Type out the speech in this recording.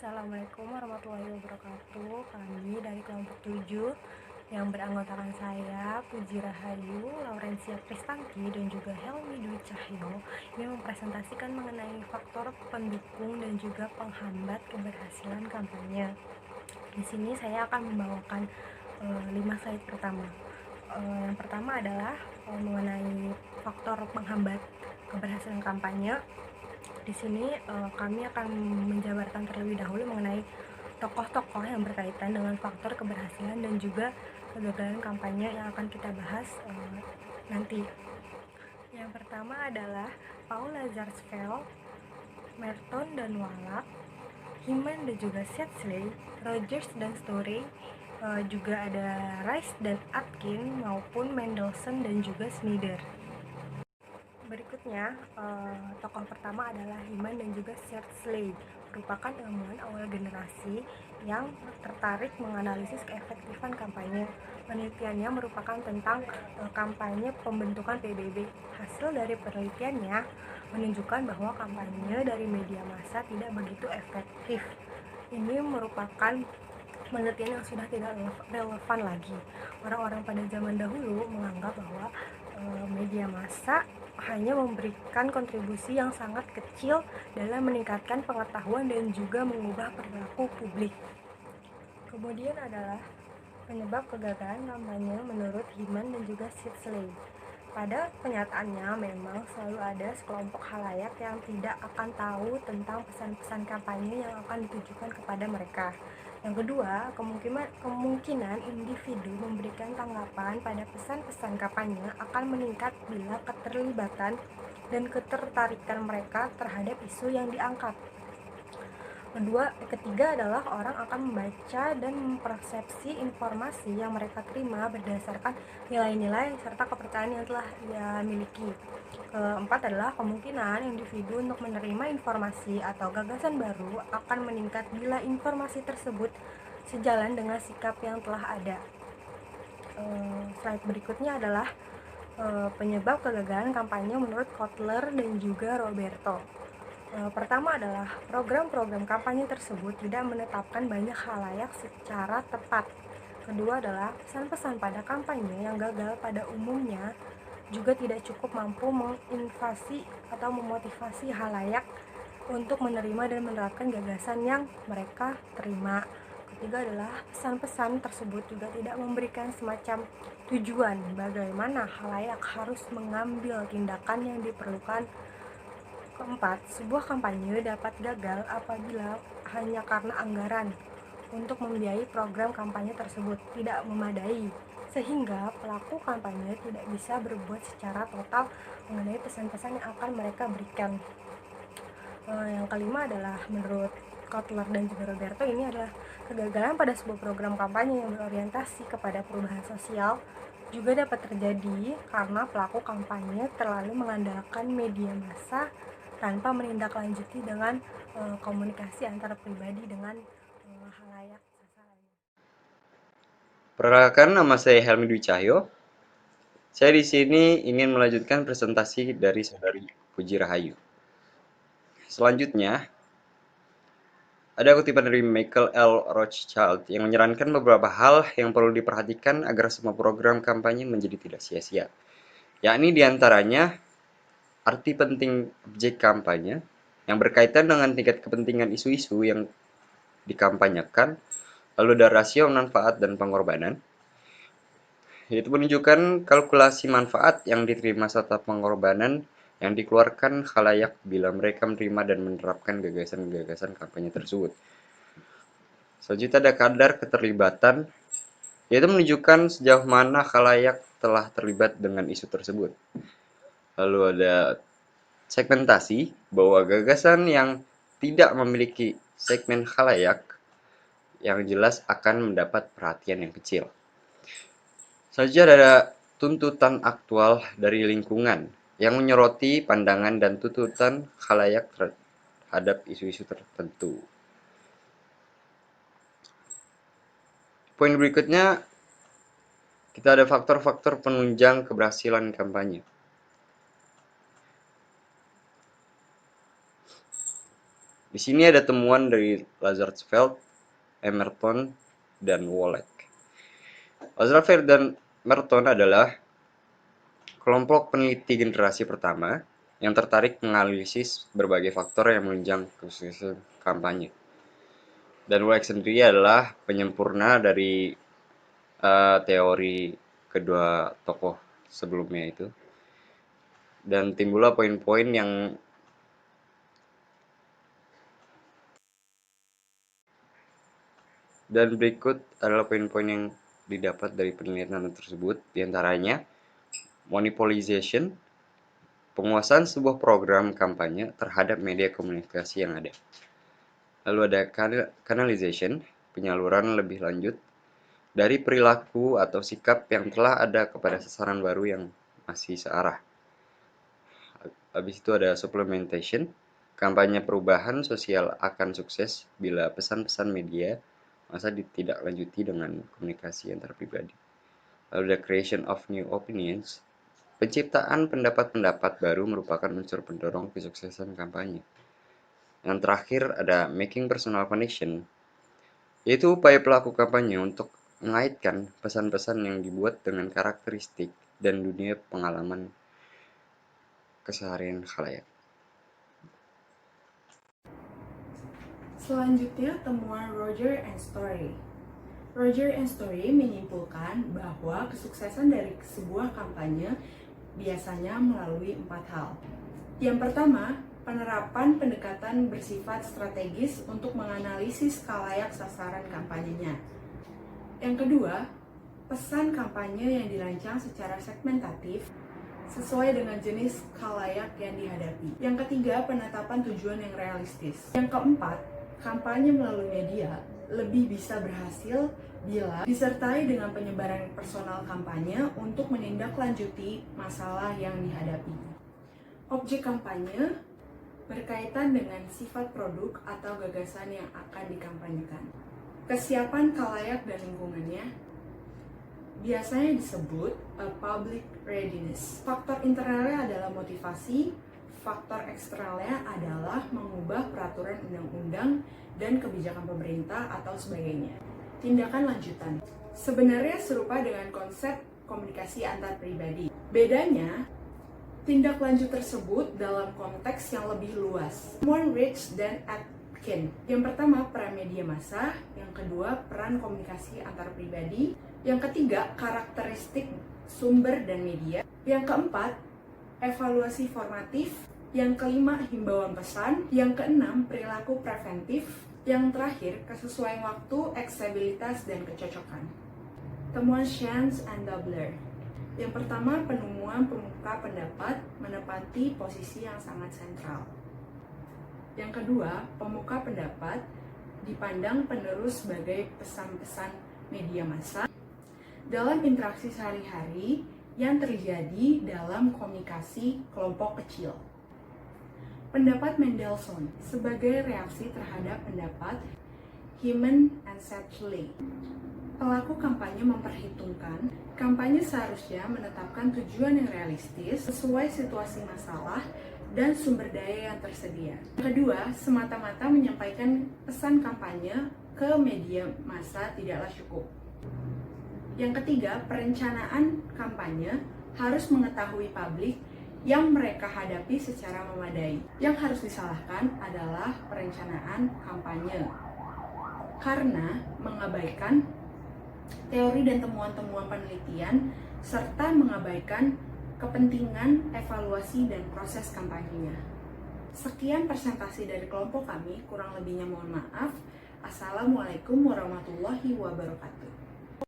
Assalamualaikum warahmatullahi wabarakatuh. Kami dari kelompok 7 yang beranggotakan saya, Puji Rahayu, Laurencia Kristanti, dan juga Helmi Dwi Cahyo ini mempresentasikan mengenai faktor pendukung dan juga penghambat keberhasilan kampanye. Di sini saya akan membawakan 5 slide pertama. Yang pertama adalah mengenai faktor penghambat keberhasilan kampanye. Di sini kami akan menjabarkan terlebih dahulu mengenai tokoh-tokoh yang berkaitan dengan faktor keberhasilan dan juga kegagalan kampanye yang akan kita bahas nanti. Yang pertama adalah Paula Zarsfeld, Merton dan Wallach, Hyman dan juga Sedgley, Rogers dan Story, juga ada Rice dan Atkin maupun Mendelssohn dan juga Snyder. Berikutnya, tokoh pertama adalah Hyman dan juga Sedgley, merupakan ilmuwan awal generasi yang tertarik menganalisis keefektifan kampanye. Penelitiannya merupakan tentang kampanye pembentukan PBB. Hasil dari penelitiannya menunjukkan bahwa kampanye dari media massa tidak begitu efektif. Ini merupakan penelitian yang sudah tidak relevan lagi. Orang-orang pada zaman dahulu menganggap bahwa media massa hanya memberikan kontribusi yang sangat kecil dalam meningkatkan pengetahuan dan juga mengubah perilaku publik. Kemudian adalah penyebab kegagalan kampanye menurut Hyman dan juga Sedgley. Pada kenyataannya memang selalu ada sekelompok khalayak yang tidak akan tahu tentang pesan-pesan kampanye yang akan ditujukan kepada mereka. Yang kedua, kemungkinan individu memberikan tanggapan pada pesan-pesan kampanye akan meningkat bila keterlibatan dan ketertarikan mereka terhadap isu yang diangkat. Ketiga adalah orang akan membaca dan mempersepsi informasi yang mereka terima berdasarkan nilai-nilai serta kepercayaan yang telah ia miliki. Keempat adalah kemungkinan individu untuk menerima informasi atau gagasan baru akan meningkat bila informasi tersebut sejalan dengan sikap yang telah ada. Slide berikutnya adalah penyebab kegagalan kampanye menurut Kotler dan juga Roberto. Pertama adalah program-program kampanye tersebut tidak menetapkan banyak khalayak secara tepat. Kedua adalah pesan-pesan pada kampanye yang gagal pada umumnya juga tidak cukup mampu menginvasi atau memotivasi khalayak untuk menerima dan menerapkan gagasan yang mereka terima. Ketiga adalah pesan-pesan tersebut juga tidak memberikan semacam tujuan bagaimana khalayak harus mengambil tindakan yang diperlukan. Keempat, sebuah kampanye dapat gagal apabila hanya karena anggaran untuk membiayai program kampanye tersebut tidak memadai, sehingga pelaku kampanye tidak bisa berbuat secara total mengenai pesan-pesan yang akan mereka berikan. Yang kelima adalah menurut Kotler dan juga Roberto, ini adalah kegagalan pada sebuah program kampanye yang berorientasi kepada perubahan sosial juga dapat terjadi karena pelaku kampanye terlalu mengandalkan media massa tanpa menindaklanjuti dengan komunikasi antar pribadi dengan khalayak sasarannya. Perkenalkan, nama saya Helmi Dwi Cahyo. Saya di sini ingin melanjutkan presentasi dari saudari Puji Rahayu. Selanjutnya, ada kutipan dari Michael L. Rothschild yang menyarankan beberapa hal yang perlu diperhatikan agar semua program kampanye menjadi tidak sia-sia. Yakni diantaranya arti penting objek kampanye yang berkaitan dengan tingkat kepentingan isu-isu yang dikampanyekan, lalu ada rasio manfaat dan pengorbanan, yaitu menunjukkan kalkulasi manfaat yang diterima serta pengorbanan yang dikeluarkan khalayak bila mereka menerima dan menerapkan gagasan-gagasan kampanye tersebut. Selanjutnya ada kadar keterlibatan, yaitu menunjukkan sejauh mana khalayak telah terlibat dengan isu tersebut. Lalu ada segmentasi, bahwa gagasan yang tidak memiliki segmen khalayak yang jelas akan mendapat perhatian yang kecil. Selanjutnya ada tuntutan aktual dari lingkungan yang menyoroti pandangan dan tuntutan khalayak terhadap isu-isu tertentu. Poin berikutnya, kita ada faktor-faktor penunjang keberhasilan kampanye. Di sini ada temuan dari Lazarsfeld, Emerton, dan Wolek. Lazarsfeld dan Emerton adalah kelompok peneliti generasi pertama yang tertarik menganalisis berbagai faktor yang menunjang kesuksesan kampanye. Dan Wolek sendiri adalah penyempurna dari teori kedua tokoh sebelumnya itu. Dan timbullah poin-poin yang Dan berikut adalah poin-poin yang didapat dari penelitian tersebut, diantaranya monopolization, penguasaan sebuah program kampanye terhadap media komunikasi yang ada. Lalu ada canalization, penyaluran lebih lanjut dari perilaku atau sikap yang telah ada kepada sasaran baru yang masih searah. Habis itu ada supplementation, kampanye perubahan sosial akan sukses bila pesan-pesan media masa ditindaklanjuti dengan komunikasi antar pribadi. Lalu ada creation of new opinions, penciptaan pendapat-pendapat baru merupakan unsur pendorong kesuksesan kampanye. Yang terakhir ada making personal connection, yaitu upaya pelaku kampanye untuk mengaitkan pesan-pesan yang dibuat dengan karakteristik dan dunia pengalaman keseharian khalayak. Selanjutnya, temuan Roger and Story. Roger and Story menyimpulkan bahwa kesuksesan dari sebuah kampanye biasanya melalui 4 hal. Yang pertama, penerapan pendekatan bersifat strategis untuk menganalisis khalayak sasaran kampanyenya. Yang kedua, pesan kampanye yang dirancang secara segmentatif sesuai dengan jenis khalayak yang dihadapi. Yang ketiga, penetapan tujuan yang realistis. Yang keempat, kampanye melalui media lebih bisa berhasil bila disertai dengan penyebaran personal kampanye untuk menindaklanjuti masalah yang dihadapi. Objek kampanye berkaitan dengan sifat produk atau gagasan yang akan dikampanyekan. Kesiapan khalayak dan lingkungannya biasanya disebut public readiness. Faktor internalnya adalah motivasi, faktor eksternalnya adalah mengubah peraturan undang-undang dan kebijakan pemerintah atau sebagainya. Tindakan lanjutan sebenarnya serupa dengan konsep komunikasi antar pribadi. Bedanya, tindak lanjut tersebut dalam konteks yang lebih luas. Temuan Rich dan Atkin. Yang pertama, peran media massa. Yang kedua, peran komunikasi antar pribadi. Yang ketiga, karakteristik sumber dan media. Yang keempat, evaluasi formatif. Yang kelima, himbauan pesan. Yang keenam, perilaku preventif. Yang terakhir, kesesuaian waktu, aksesibilitas, dan kecocokan. Temuan Shantz and Dobler. Yang pertama, penemuan pemuka pendapat menepati posisi yang sangat sentral. Yang kedua, pemuka pendapat dipandang penerus sebagai pesan-pesan media massa dalam interaksi sehari-hari yang terjadi dalam komunikasi kelompok kecil. Pendapat Mendelssohn sebagai reaksi terhadap pendapat Hyman and Sedgley. Pelaku kampanye memperhitungkan kampanye seharusnya menetapkan tujuan yang realistis sesuai situasi masalah dan sumber daya yang tersedia. Kedua, semata-mata menyampaikan pesan kampanye ke media massa tidaklah cukup. Yang ketiga, perencanaan kampanye harus mengetahui publik yang mereka hadapi secara memadai. Yang harus disalahkan adalah perencanaan kampanye karena mengabaikan teori dan temuan-temuan penelitian serta mengabaikan kepentingan evaluasi dan proses kampanyenya. Sekian presentasi dari kelompok kami, kurang lebihnya mohon maaf. Assalamualaikum warahmatullahi wabarakatuh.